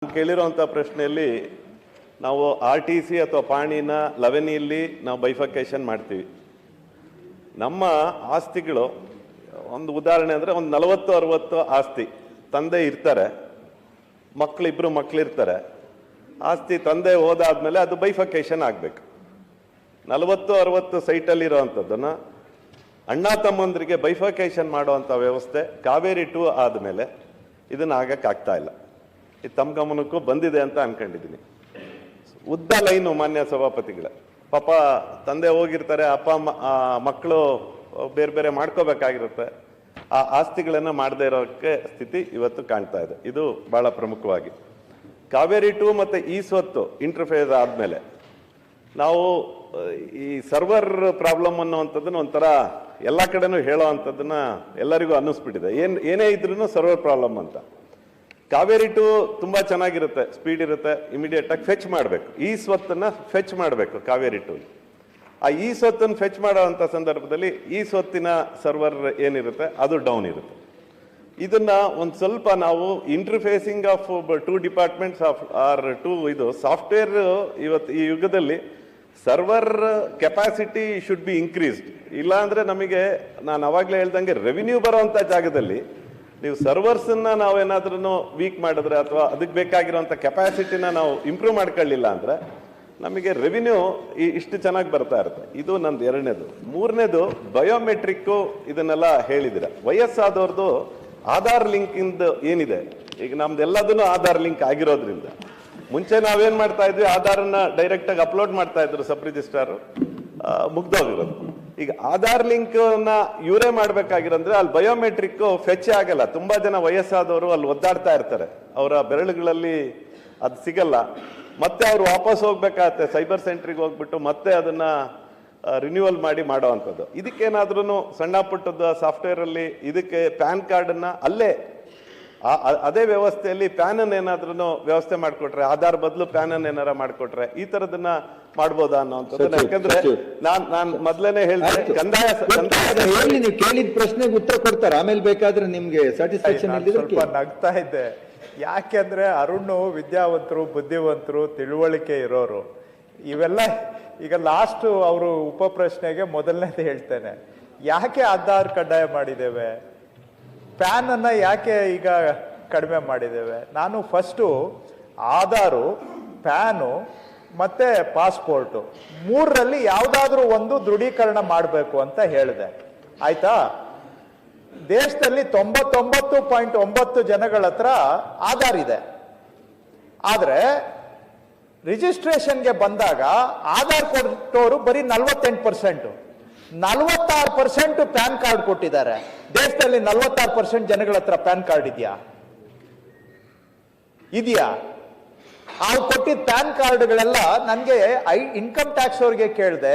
ಕೇಳಿರುವಂಥ ಪ್ರಶ್ನೆಯಲ್ಲಿ ನಾವು RTC ಅಥವಾ ಪಾಣಿನ 11 ನಾವು ಬೈಫರ್ಕೇಶನ್ ಮಾಡ್ತೀವಿ. ನಮ್ಮ ಆಸ್ತಿಗಳು ಒಂದು ಉದಾಹರಣೆ ಅಂದರೆ ಒಂದು 40-60 ಆಸ್ತಿ ತಂದೆ ಇರ್ತಾರೆ, ಇಬ್ಬರು ಮಕ್ಕಳಿರ್ತಾರೆ. ಆಸ್ತಿ ತಂದೆ ಹೋದಾದ್ಮೇಲೆ ಅದು ಬೈಫರ್ಕೇಶನ್ ಆಗಬೇಕು. 40-60 ಸೈಟಲ್ಲಿರೋವಂಥದ್ದನ್ನು ಅಣ್ಣ ತಮ್ಮಂದರಿಗೆ ಬೈಫರ್ಕೇಶನ್ ಮಾಡುವಂಥ ವ್ಯವಸ್ಥೆ ಕಾವೇರಿ 2 ಆದಮೇಲೆ ಇದನ್ನು ಆಗಕ್ಕಾಗ್ತಾ ಇಲ್ಲ. ಇದು ತಮ್ಮ ಗಮನಕ್ಕೂ ಬಂದಿದೆ ಅಂತ ಅನ್ಕೊಂಡಿದ್ದೀನಿ. ಉದ್ದ ಲೈನು ಮಾನ್ಯ ಸಭಾಪತಿಗಳ ಪಾಪ ತಂದೆ ಹೋಗಿರ್ತಾರೆ, ಅಪ್ಪ ಮಕ್ಕಳು ಬೇರೆ ಬೇರೆ ಮಾಡ್ಕೋಬೇಕಾಗಿರುತ್ತೆ. ಆ ಆಸ್ತಿಗಳನ್ನು ಮಾಡದೇ ಇರೋಕ್ಕೆ ಸ್ಥಿತಿ ಇವತ್ತು ಕಾಣ್ತಾ ಇದೆ. ಇದು ಬಹಳ ಪ್ರಮುಖವಾಗಿ ಕಾವೇರಿ 2 ಮತ್ತು ಈ ಸ್ವತ್ತು ಇಂಟರ್ಫೇಸ್ ಆದಮೇಲೆ ನಾವು ಈ ಸರ್ವರ್ ಪ್ರಾಬ್ಲಮ್ ಅನ್ನುವಂಥದ್ದನ್ನು ಒಂಥರ ಎಲ್ಲ ಕಡೆನೂ ಹೇಳೋ ಅಂಥದ್ದನ್ನ ಎಲ್ಲರಿಗೂ ಅನ್ನಿಸ್ಬಿಟ್ಟಿದೆ. ಏನೇ ಇದ್ರೂ ಸರ್ವರ್ ಪ್ರಾಬ್ಲಮ್ ಅಂತ. ಕಾವೇರಿ 2 ತುಂಬ ಚೆನ್ನಾಗಿರುತ್ತೆ, ಸ್ಪೀಡ್ ಇರುತ್ತೆ, ಇಮಿಡಿಯೇಟ್ ಆಗಿ ಫೆಚ್ ಮಾಡಬೇಕು. ಈ ಸ್ವತ್ತನ್ನು ಫೆಚ್ ಮಾಡಬೇಕು ಕಾವೇರಿ 2. ಆ ಈ ಸ್ವತ್ತನ್ನು ಫೆಚ್ ಮಾಡೋವಂಥ ಸಂದರ್ಭದಲ್ಲಿ ಈ ಸ್ವತ್ತಿನ ಸರ್ವರ್ ಏನಿರುತ್ತೆ ಅದು ಡೌನ್ ಇರುತ್ತೆ. ಇದನ್ನ ಒಂದು ಸ್ವಲ್ಪ ನಾವು ಇಂಟರ್ಫೇಸಿಂಗ್ ಆಫ್ 2 ಡಿಪಾರ್ಟ್ಮೆಂಟ್ಸ್ ಇದು ಸಾಫ್ಟ್ವೇರ್ ಇವತ್ತು ಈ ಯುಗದಲ್ಲಿ server capacity should be increased. ಇಲ್ಲಾಂದ್ರೆ ನಮಗೆ ನಾನು ಅವಾಗಲೇ ಹೇಳ್ದಂಗೆ ರೆವಿನ್ಯೂ ಬರೋವಂಥ ಜಾಗದಲ್ಲಿ ನೀವು ಸರ್ವರ್ಸನ್ನ ನಾವೇನಾದ್ರೂ ವೀಕ್ ಮಾಡಿದ್ರೆ ಅಥವಾ ಅದಕ್ಕೆ ಬೇಕಾಗಿರೋಂಥ ಕೆಪಾಸಿಟಿನ ನಾವು ಇಂಪ್ರೂವ್ ಮಾಡ್ಕೊಳ್ಳಿಲ್ಲ ಅಂದರೆ ನಮಗೆ ರೆವಿನ್ಯೂ ಇಷ್ಟು ಚೆನ್ನಾಗಿ ಬರ್ತಾ ಇರುತ್ತೆ. ಇದು ನಂದು ಎರಡನೇದು. ಮೂರನೇದು ಬಯೋಮೆಟ್ರಿಕ್ಕು, ಇದನ್ನೆಲ್ಲ ಹೇಳಿದಿರ. ವಯಸ್ಸಾದವ್ರದ್ದು ಆಧಾರ್ ಲಿಂಕಿಂದ ಏನಿದೆ, ಈಗ ನಮ್ದೆಲ್ಲದನ್ನು ಆಧಾರ್ ಲಿಂಕ್ ಆಗಿರೋದ್ರಿಂದ ಮುಂಚೆ ನಾವೇನು ಮಾಡ್ತಾ ಇದ್ವಿ, ಆಧಾರನ್ನ ಡೈರೆಕ್ಟಾಗಿ ಅಪ್ಲೋಡ್ ಮಾಡ್ತಾ ಇದ್ರು ಸಬ್ ರಿಜಿಸ್ಟ್ರಾರು, ಮುಗ್ದೋಗಿರೋದು. ಈಗ ಆಧಾರ್ ಲಿಂಕ್ನ ಇವರೇ ಮಾಡ್ಬೇಕಾಗಿರಂದ್ರೆ ಅಲ್ಲಿ ಬಯೋಮೆಟ್ರಿಕ್ ಫೆಚ್ ಆಗಲ್ಲ. ತುಂಬಾ ಜನ ವಯಸ್ಸಾದವರು ಅಲ್ಲಿ ಒದ್ದಾಡ್ತಾ ಇರ್ತಾರೆ, ಅವರ ಬೆರಳುಗಳಲ್ಲಿ ಅದು ಸಿಗಲ್ಲ. ಮತ್ತೆ ಅವ್ರು ವಾಪಸ್ ಹೋಗ್ಬೇಕಾಗತ್ತೆ ಸೈಬರ್ ಸೆಂಟ್ರಿಗೆ ಹೋಗ್ಬಿಟ್ಟು ಮತ್ತೆ ಅದನ್ನ ರಿನ್ಯೂವಲ್ ಮಾಡಿ ಮಾಡೋ ಅಂಥದ್ದು. ಇದಕ್ಕೇನಾದ್ರೂ ಸಣ್ಣ ಪುಟ್ಟದ ಸಾಫ್ಟ್ವೇರ್ ಅಲ್ಲಿ ಇದಕ್ಕೆ ಪ್ಯಾನ್ ಕಾರ್ಡನ್ನ ಅಲ್ಲೇ ಅದೇ ವ್ಯವಸ್ಥೆಯಲ್ಲಿ ಪ್ಯಾನ್ ಅನ್ನು ಏನಾದ್ರೂ ವ್ಯವಸ್ಥೆ ಮಾಡಿಕೊಟ್ರೆ, ಆಧಾರ್ ಬದಲು ಪ್ಯಾನ್ ಅನ್ನು ಏನಾರ ಮಾಡಿಕೊಟ್ರೆ ಈ ತರದನ್ನ ಮಾಡ್ಬೋದಾ ಅನ್ನೋಂಥದ್ದು. ಯಾಕಂದ್ರೆ ನಾನ್ ಮೊದ್ಲೇನೆ ಹೇಳ್ತೀನಿ, ನೀವು ಕೇಳಿದ ಪ್ರಶ್ನೆಗೆ ಉತ್ತರ ಕೊಡ್ತಾರೆ, ಆಮೇಲೆ ಬೇಕಾದ್ರೆ ನಿಮ್ಗೆ ಸ್ಯಾಟಿಸ್ಫ್ಯಾಕ್ಷನ್. ಸ್ವಲ್ಪ ನಗ್ತಾ ಇದ್ದೆ, ಯಾಕೆಂದ್ರೆ ಅರುಣ್ ವಿದ್ಯಾವಂತರು, ಬುದ್ಧಿವಂತರು, ತಿಳುವಳಿಕೆ ಇರೋರು. ಇವೆಲ್ಲ ಈಗ ಲಾಸ್ಟ್ ಅವರು ಉಪ ಪ್ರಶ್ನೆಗೆ ಮೊದಲನೇದು ಹೇಳ್ತೇನೆ, ಯಾಕೆ ಆಧಾರ್ ಕಡ್ಡಾಯ ಮಾಡಿದ್ದೇವೆ, ಪ್ಯಾನ್ ಅನ್ನ ಯಾಕೆ ಈಗ ಕಡಿಮೆ ಮಾಡಿದ್ದೇವೆ. ನಾನು ಫಸ್ಟು ಆಧಾರು, ಪ್ಯಾನು ಮತ್ತೆ ಪಾಸ್ಪೋರ್ಟು ಮೂರರಲ್ಲಿ ಯಾವುದಾದ್ರೂ ಒಂದು ದೃಢೀಕರಣ ಮಾಡಬೇಕು ಅಂತ ಹೇಳಿದೆ. ಆಯ್ತಾ? ದೇಶದಲ್ಲಿ 99.9 ಜನಗಳ ಹತ್ರ ಆಧಾರ್ ಇದೆ. ಆದ್ರೆ ರಿಜಿಸ್ಟ್ರೇಷನ್ಗೆ ಬಂದಾಗ ಆಧಾರ್ ಕೊಟ್ಟವರು ಬರೀ 48%, 46% ಪ್ಯಾನ್ ಕಾರ್ಡ್ ಕೊಟ್ಟಿದ್ದಾರೆ. ದೇಶದಲ್ಲಿ 46% ಜನಗಳ ಹತ್ರ ಪ್ಯಾನ್ ಕಾರ್ಡ್ ಇದೆಯಾ? ಅವ್ರು ಕೊಟ್ಟಿದ್ದ ಪ್ಯಾನ್ ಕಾರ್ಡ್ಗಳೆಲ್ಲ ನನಗೆ ಇನ್ಕಮ್ ಟ್ಯಾಕ್ಸ್ ಅವ್ರಿಗೆ ಕೇಳಿದೆ,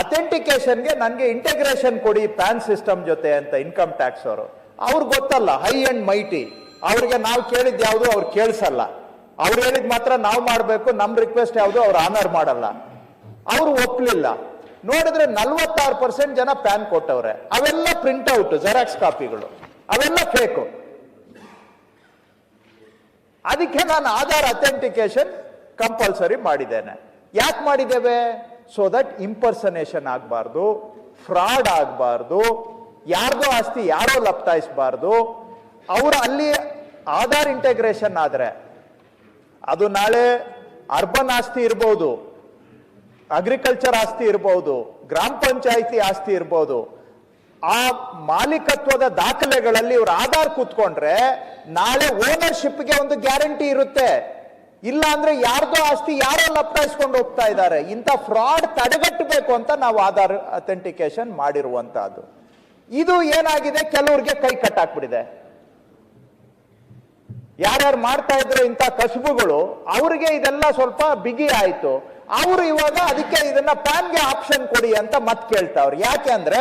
ಅಥೆಂಟಿಕೇಶನ್ಗೆ ನನಗೆ ಇಂಟೆಗ್ರೇಷನ್ ಕೊಡಿ ಪ್ಯಾನ್ ಸಿಸ್ಟಮ್ ಜೊತೆ ಅಂತ. ಇನ್ಕಮ್ ಟ್ಯಾಕ್ಸ್ ಅವರು, ಅವ್ರಿಗೆ ಗೊತ್ತಲ್ಲ, ಹೈ ಅಂಡ್ ಮೈಟಿ. ಅವ್ರಿಗೆ ನಾವು ಕೇಳಿದ್ ಯಾವುದು ಅವ್ರು ಕೇಳಿಸಲ್ಲ, ಅವ್ರು ಹೇಳಿದ್ ಮಾತ್ರ ನಾವು ಮಾಡಬೇಕು, ನಮ್ ರಿಕ್ವೆಸ್ಟ್ ಯಾವುದು ಅವ್ರು ಆನರ್ ಮಾಡಲ್ಲ. ಅವ್ರು ಒಪ್ಲಿಲ್ಲ. ನೋಡಿದ್ರೆ 46% ಜನ ಪ್ಯಾನ್ ಕೊಟ್ಟವ್ರೆ. ಅವೆಲ್ಲ ಪ್ರಿಂಟ್ಔಟ್ ಜೆರಾಕ್ಸ್ ಕಾಪಿಗಳು, ಅವೆಲ್ಲ ಫೇಕು. ಅದಕ್ಕೆ ನಾನು ಆಧಾರ್ ಅಥೆಂಟಿಕೇಶನ್ ಕಂಪಲ್ಸರಿ ಮಾಡಿದ್ದೇನೆ. ಯಾಕೆ ಮಾಡಿದ್ದೇವೆ? ಸೊ ದಟ್ ಇಂಪರ್ಸನೇಷನ್ ಆಗಬಾರ್ದು, ಫ್ರಾಡ್ ಆಗಬಾರ್ದು, ಯಾರ್ದೋ ಆಸ್ತಿ ಯಾರೋ ಲಪ್ತಾಯಿಸಬಾರ್ದು. ಅವರು ಅಲ್ಲಿ ಆಧಾರ್ ಇಂಟೆಗ್ರೇಷನ್ ಆದ್ರೆ ಅದು ನಾಳೆ ಅರ್ಬನ್ ಆಸ್ತಿ ಇರ್ಬೋದು, ಅಗ್ರಿಕಲ್ಚರ್ ಆಸ್ತಿ ಇರಬಹುದು, ಗ್ರಾಮ ಪಂಚಾಯಿತಿ ಆಸ್ತಿ ಇರಬಹುದು. ಆ ಮಾಲೀಕತ್ವದ ದಾಖಲೆಗಳಲ್ಲಿ ಇವ್ರು ಆಧಾರ್ ಕೂತ್ಕೊಂಡ್ರೆ ನಾಳೆ ಓನರ್ಶಿಪ್ಗೆ ಒಂದು ಗ್ಯಾರಂಟಿ ಇರುತ್ತೆ. ಇಲ್ಲ ಅಂದ್ರೆ ಯಾರ್ದೋ ಆಸ್ತಿ ಯಾರೋ ಲಪ್ತಾಯಿಸ್ಕೊಂಡು ಹೋಗ್ತಾ ಇದ್ದಾರೆ. ಇಂಥ ಫ್ರಾಡ್ ತಡೆಗಟ್ಟಬೇಕು ಅಂತ ನಾವು ಆಧಾರ್ ಅಥೆಂಟಿಕೇಶನ್ ಮಾಡಿರುವಂತಹದ್ದು. ಇದು ಏನಾಗಿದೆ, ಕೆಲವ್ರಿಗೆ ಕೈ ಕಟ್ಟಾಕ್ಬಿಟ್ಟಿದೆ. ಯಾರ್ಯಾರು ಮಾಡ್ತಾ ಇದ್ರೆ ಇಂಥ ಕಸುಬುಗಳು, ಅವ್ರಿಗೆ ಇದೆಲ್ಲ ಸ್ವಲ್ಪ ಬಿಗಿ ಆಯ್ತು. ಅವರು ಇವಾಗ ಅದಕ್ಕೆ ಇದನ್ನ ಪ್ಯಾನ್ಗೆ ಆಪ್ಷನ್ ಕೊಡಿ ಅಂತ ಮತ್ ಕೇಳ್ತಾವ್ರು. ಯಾಕೆ ಅಂದ್ರೆ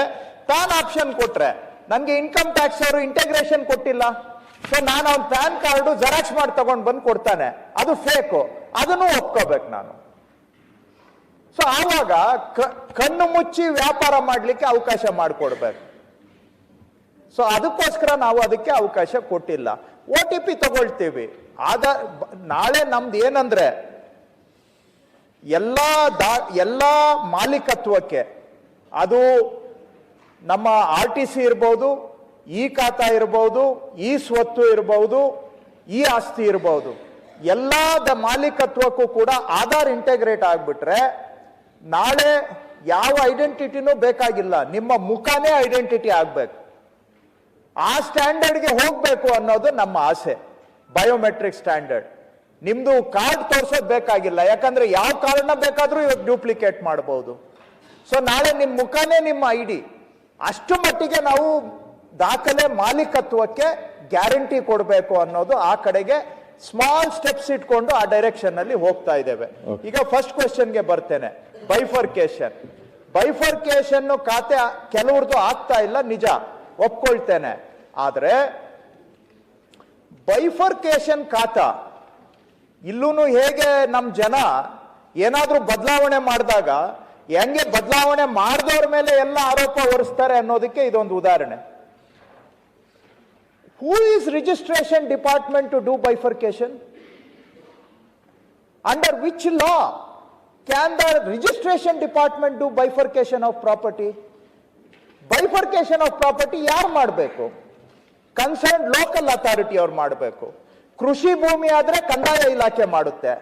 ಪ್ಯಾನ್ ಆಪ್ಷನ್ ಕೊಟ್ರೆ ನನ್ಗೆ ಇನ್ಕಮ್ ಟ್ಯಾಕ್ಸ್ ಅವರು ಇಂಟೆಗ್ರೇಷನ್ ಕೊಟ್ಟಿಲ್ಲ. ಸೊ ನಾನು ಅವ್ನ ಪ್ಯಾನ್ ಕಾರ್ಡು ಜೆರಾಕ್ಸ್ ಮಾಡಿ ತಗೊಂಡ್ ಬಂದು ಕೊಡ್ತಾನೆ, ಅದು ಫೇಕು, ಅದನ್ನು ಒಪ್ಕೋಬೇಕು ನಾನು. ಸೊ ಆವಾಗ ಕಣ್ಣು ಮುಚ್ಚಿ ವ್ಯಾಪಾರ ಮಾಡ್ಲಿಕ್ಕೆ ಅವಕಾಶ ಮಾಡಿಕೊಡ್ಬೇಕು. ಸೊ ಅದಕ್ಕೋಸ್ಕರ ನಾವು ಅದಕ್ಕೆ ಅವಕಾಶ ಕೊಟ್ಟಿಲ್ಲ. OTP ತಗೊಳ್ತೀವಿ. ನಾಳೆ ನಮ್ದು ಏನಂದ್ರೆ ಎಲ್ಲ ಮಾಲೀಕತ್ವಕ್ಕೆ, ಅದು ನಮ್ಮ RTC ಇರ್ಬೋದು, ಈ ಖಾತಾ ಇರ್ಬೋದು, ಈ ಸ್ವತ್ತು ಇರ್ಬೋದು, ಈ ಆಸ್ತಿ ಇರ್ಬೋದು, ಎಲ್ಲದ ಮಾಲೀಕತ್ವಕ್ಕೂ ಕೂಡ ಆಧಾರ್ ಇಂಟೆಗ್ರೇಟ್ ಆಗ್ಬಿಟ್ರೆ ನಾಳೆ ಯಾವ ಐಡೆಂಟಿಟಿನೂ ಬೇಕಾಗಿಲ್ಲ, ನಿಮ್ಮ ಮುಖನೇ ಐಡೆಂಟಿಟಿ ಆಗ್ಬೇಕು. ಆ ಸ್ಟ್ಯಾಂಡರ್ಡ್ಗೆ ಹೋಗ್ಬೇಕು ಅನ್ನೋದು ನಮ್ಮ ಆಸೆ. Biometric standard. ನಿಮ್ದು ಕಾರ್ಡ್ ತೋರ್ಸೋದು ಬೇಕಾಗಿಲ್ಲ, ಯಾಕಂದ್ರೆ ಯಾವ ಕಾರ್ಡ್ನ ಬೇಕಾದ್ರೂ ಇವಾಗ ಡೂಪ್ಲಿಕೇಟ್ ಮಾಡಬಹುದು. ಸೊ ನಾಳೆ ನಿಮ್ಮ ಮುಖನೇ ನಿಮ್ಮ ID. ಅಷ್ಟು ಮಟ್ಟಿಗೆ ನಾವು ದಾಖಲೆ ಮಾಲೀಕತ್ವಕ್ಕೆ ಗ್ಯಾರಂಟಿ ಕೊಡಬೇಕು ಅನ್ನೋದು, ಆ ಕಡೆಗೆ ಸ್ಮಾಲ್ ಸ್ಟೆಪ್ಸ್ ಇಟ್ಕೊಂಡು ಆ ಡೈರೆಕ್ಷನ್ ಅಲ್ಲಿ ಹೋಗ್ತಾ ಇದ್ದೇವೆ. ಈಗ ಫಸ್ಟ್ ಕ್ವೆಶ್ಚನ್ಗೆ ಬರ್ತೇನೆ. ಬೈಫರ್ಕೇಶನ್ ಖಾತೆ ಕೆಲವ್ರದ್ದು ಆಗ್ತಾ ಇಲ್ಲ, ನಿಜ, ಒಪ್ಕೊಳ್ತೇನೆ. ಆದ್ರೆ ಬೈಫರ್ಕೇಶನ್ ಖಾತಾ ಇಲ್ಲೂ ಹೇಗೆ ನಮ್ಮ ಜನ ಏನಾದ್ರೂ ಬದಲಾವಣೆ ಮಾಡಿದಾಗ ಹೆಂಗೆ ಬದಲಾವಣೆ ಮಾಡಿದವ್ರ ಮೇಲೆ ಎಲ್ಲ ಆರೋಪ ಹೊರಿಸ್ತಾರೆ ಅನ್ನೋದಕ್ಕೆ ಇದೊಂದು ಉದಾಹರಣೆ. Who is registration department to do bifurcation? Under which law can the registration department do bifurcation of property? Bifurcation of property ಯಾರು ಮಾಡಬೇಕು? ಕನ್ಸರ್ನ್ ಲೋಕಲ್ ಅಥಾರಿಟಿ ಅವ್ರು ಮಾಡಬೇಕು. ಕೃಷಿ ಭೂಮಿ ಆದ್ರೆ ಕಂದಾಯ ಇಲಾಖೆ ಮಾಡುತ್ತೆ.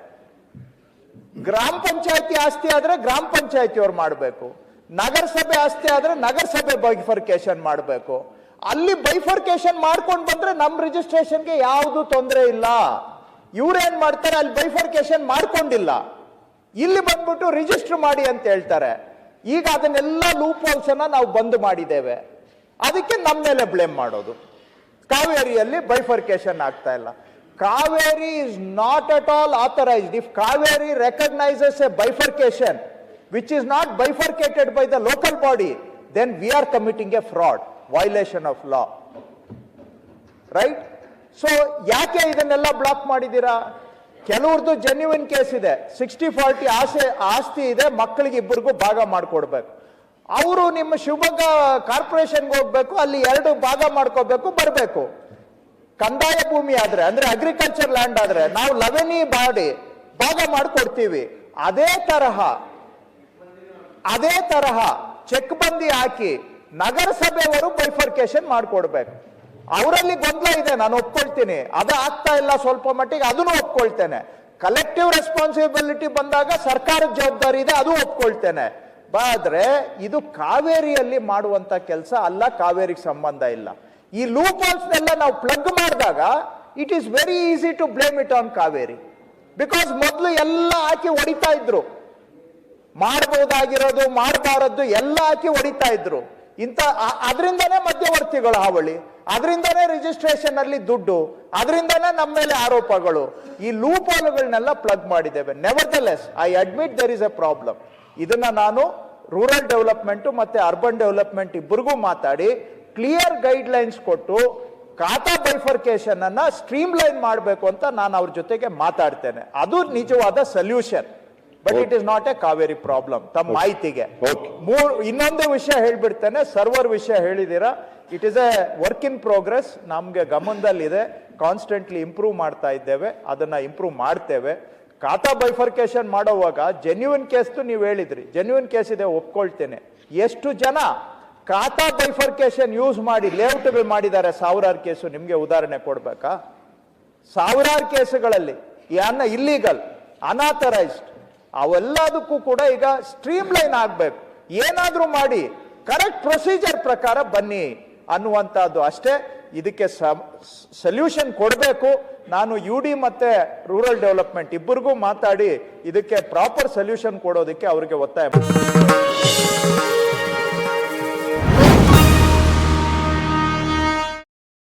ಗ್ರಾಮ ಪಂಚಾಯತಿ ಆಸ್ತಿ ಆದ್ರೆ ಗ್ರಾಮ ಪಂಚಾಯತಿ ಅವ್ರು ಮಾಡಬೇಕು. ನಗರಸಭೆ ಆಸ್ತಿ ಆದ್ರೆ ನಗರಸಭೆ ಬೈಫರ್ಕೇಶನ್ ಮಾಡಬೇಕು. ಅಲ್ಲಿ ಬೈಫರ್ಕೇಶನ್ ಮಾಡ್ಕೊಂಡು ಬಂದ್ರೆ ನಮ್ಮ ರಿಜಿಸ್ಟ್ರೇಷನ್ಗೆ ಯಾವುದು ತೊಂದರೆ ಇಲ್ಲ. ಇವ್ರೇನ್ ಮಾಡ್ತಾರೆ, ಅಲ್ಲಿ ಬೈಫರ್ಕೇಶನ್ ಮಾಡ್ಕೊಂಡಿಲ್ಲ, ಇಲ್ಲಿ ಬಂದ್ಬಿಟ್ಟು ರಿಜಿಸ್ಟರ್ ಮಾಡಿ ಅಂತ ಹೇಳ್ತಾರೆ. ಈಗ ಅದನ್ನೆಲ್ಲ ಲೂಪ್ ಹೋಲ್ಸ್ ಅನ್ನ ನಾವು ಬಂದ್ ಮಾಡಿದ್ದೇವೆ. ಅದಕ್ಕೆ ನಮ್ಮ ಮೇಲೆ ಬ್ಲೇಮ್ ಮಾಡೋದು. ಕಾವೇರಿಯಲ್ಲಿ ಬೈಫರ್ಕೇಶನ್ ಆಗ್ತಾ ಇಲ್ಲ. Kaveri is not at all authorized. If Kaveri recognizes a bifurcation which is not bifurcated by the local body, then we are committing a fraud, violation of law. Right? So, ಯಾಕೆ ಇದನ್ನೆಲ್ಲ block ಮಾಡಿದ್ದೀರಾ? ಕೆಲವ್ರದ್ದು genuine case ಇದೆ, 60-40 ಆಸ್ತಿ ಇದೆ, ಮಕ್ಕಳಿಗೆ ಇಬ್ಬರಿಗೂ ಭಾಗ ಮಾಡಿಕೊಡ್ಬೇಕು. ಅವರು ನಿಮ್ಮ ಶಿವಮೊಗ್ಗ ಕಾರ್ಪೊರೇಷನ್ಗೆ ಹೋಗ್ಬೇಕು, ಅಲ್ಲಿ 2 ಭಾಗ ಮಾಡ್ಕೋಬೇಕು, ಬರಬೇಕು. ಕಂದಾಯ ಭೂಮಿ ಆದ್ರೆ, ಅಂದ್ರೆ ಅಗ್ರಿಕಲ್ಚರ್ ಲ್ಯಾಂಡ್ ಆದ್ರೆ ನಾವು ಲವೆನಿ ಬಾಡಿ ಭಾಗ ಮಾಡಿಕೊಡ್ತೀವಿ. ಅದೇ ತರಹ ಚೆಕ್ ಬಂದಿ ಹಾಕಿ ನಗರಸಭೆಯವರು ಬೈಫರ್ಕೇಶನ್ ಮಾಡಿಕೊಡ್ಬೇಕು. ಅವರಲ್ಲಿ ಗೊಂದಲ ಇದೆ, ನಾನು ಒಪ್ಕೊಳ್ತೀನಿ. ಅದು ಆಗ್ತಾ ಇಲ್ಲ ಸ್ವಲ್ಪ ಮಟ್ಟಿಗೆ, ಅದನ್ನು ಒಪ್ಕೊಳ್ತೇನೆ. ಕಲೆಕ್ಟಿವ್ ರೆಸ್ಪಾನ್ಸಿಬಿಲಿಟಿ ಬಂದಾಗ ಸರ್ಕಾರದ ಜವಾಬ್ದಾರಿ ಇದೆ, ಅದು ಒಪ್ಕೊಳ್ತೇನೆ. ಆದ್ರೆ ಇದು ಕಾವೇರಿಯಲ್ಲಿ ಮಾಡುವಂತ ಕೆಲಸ ಅಲ್ಲ, ಕಾವೇರಿಗೆ ಸಂಬಂಧ ಇಲ್ಲ. ಈ ಲೂಪ್ ಹೋಲ್ಸ್ನೆಲ್ಲ ನಾವು ಪ್ಲಗ್ ಮಾಡಿದಾಗ it is very easy to blame it on Kaveri. Because ಮೊದಲು ಎಲ್ಲ ಹಾಕಿ ಹೊಡಿತಾ ಇದ್ರು, ಮಾಡಬಹುದಾಗಿರೋದು ಮಾಡಬಾರದ್ದು ಎಲ್ಲ ಹಾಕಿ ಹೊಡಿತಾ ಇದ್ರು. ಅದರಿಂದನೇ ಮಧ್ಯವರ್ತಿಗಳ ಹಾವಳಿ, ಅದರಿಂದನೇ ರಿಜಿಸ್ಟ್ರೇಷನ್ ಅಲ್ಲಿ ದುಡ್ಡು, ಅದರಿಂದನೇ ನಮ್ಮ ಮೇಲೆ ಆರೋಪಗಳು. ಈ ಲೂಪ್ ಹೋಲ್ಗಳನ್ನೆಲ್ಲ ಪ್ಲಗ್ ಮಾಡಿದ್ದೇವೆ. Nevertheless I admit there is a problem. ಇದನ್ನ ನಾನು ರೂರಲ್ ಡೆವಲಪ್ಮೆಂಟ್ ಮತ್ತೆ ಅರ್ಬನ್ ಡೆವಲಪ್ಮೆಂಟ್ ಇಬ್ಬರಿಗೂ ಮಾತಾಡಿ ಕ್ಲಿಯರ್ ಗೈಡ್ ಲೈನ್ಸ್ ಕೊಟ್ಟು ಖಾತಾ ಬೈಫರ್ಕೇಶನ್ ಅನ್ನ ಸ್ಟ್ರೀಮ್ ಲೈನ್ ಮಾಡಬೇಕು ಅಂತ ನಾನು ಅವ್ರ ಜೊತೆಗೆ ಮಾತಾಡ್ತೇನೆ. ಅದು ನಿಜವಾದ solution. But it is not a Kaveri problem. ತಮ್ಮ ಮಾಹಿತಿಗೆ ಇನ್ನೊಂದು ವಿಷಯ ಹೇಳ್ಬಿಡ್ತೇನೆ. ಸರ್ವರ್ ವಿಷಯ ಹೇಳಿದೀರಾ, it is a work in progress. ನಮ್ಗೆ ಗಮನದಲ್ಲಿದೆ, ಕಾನ್ಸ್ಟೆಂಟ್ಲಿ ಇಂಪ್ರೂವ್ ಮಾಡ್ತಾ ಇದ್ದೇವೆ, ಅದನ್ನ ಇಂಪ್ರೂವ್ ಮಾಡ್ತೇವೆ. ಖಾತಾ ಬೈಫರ್ಕೇಶನ್ ಮಾಡೋವಾಗ ಜೆನ್ಯೂನ್ ಕೇಸ್ ನೀವು ಹೇಳಿದ್ರಿ, ಜೆನ್ಯೂನ್ ಕೇಸ್ ಇದೆ, ಒಪ್ಕೊಳ್ತೇನೆ. ಎಷ್ಟು ಜನ ಖಾತಾ ಬೈಫರ್ಕೇಶನ್ ಯೂಸ್ ಮಾಡಿ ಲೇಔಟ್ಗಳು ಮಾಡಿದ್ದಾರೆ? ಸಾವಿರಾರು ಕೇಸು. ನಿಮ್ಗೆ ಉದಾಹರಣೆ ಕೊಡ್ಬೇಕಾ? ಸಾವಿರಾರು ಕೇಸುಗಳಲ್ಲಿ ಇಲ್ಲೀಗಲ್, ಅನಾಥರೈಸ್ಡ್, ಅವೆಲ್ಲದಕ್ಕೂ ಕೂಡ ಈಗ ಸ್ಟ್ರೀಮ್ ಲೈನ್ ಆಗ್ಬೇಕು. ಏನಾದ್ರೂ ಮಾಡಿ ಕರೆಕ್ಟ್ ಪ್ರೊಸೀಜರ್ ಪ್ರಕಾರ ಬನ್ನಿ ಅನ್ನುವಂಥದ್ದು ಅಷ್ಟೇ. ಇದಕ್ಕೆ ಸೊಲ್ಯೂಷನ್ ಕೊಡಬೇಕು. ನಾನು UD ಮತ್ತೆ ರೂರಲ್ ಡೆವಲಪ್ಮೆಂಟ್ ಇಬ್ಬರಿಗೂ ಮಾತಾಡಿ ಇದಕ್ಕೆ ಪ್ರಾಪರ್ ಸೊಲ್ಯೂಷನ್ ಕೊಡೋದಕ್ಕೆ ಅವರಿಗೆ ಒತ್ತಾಯ ಮಾಡ್ತೀನಿ.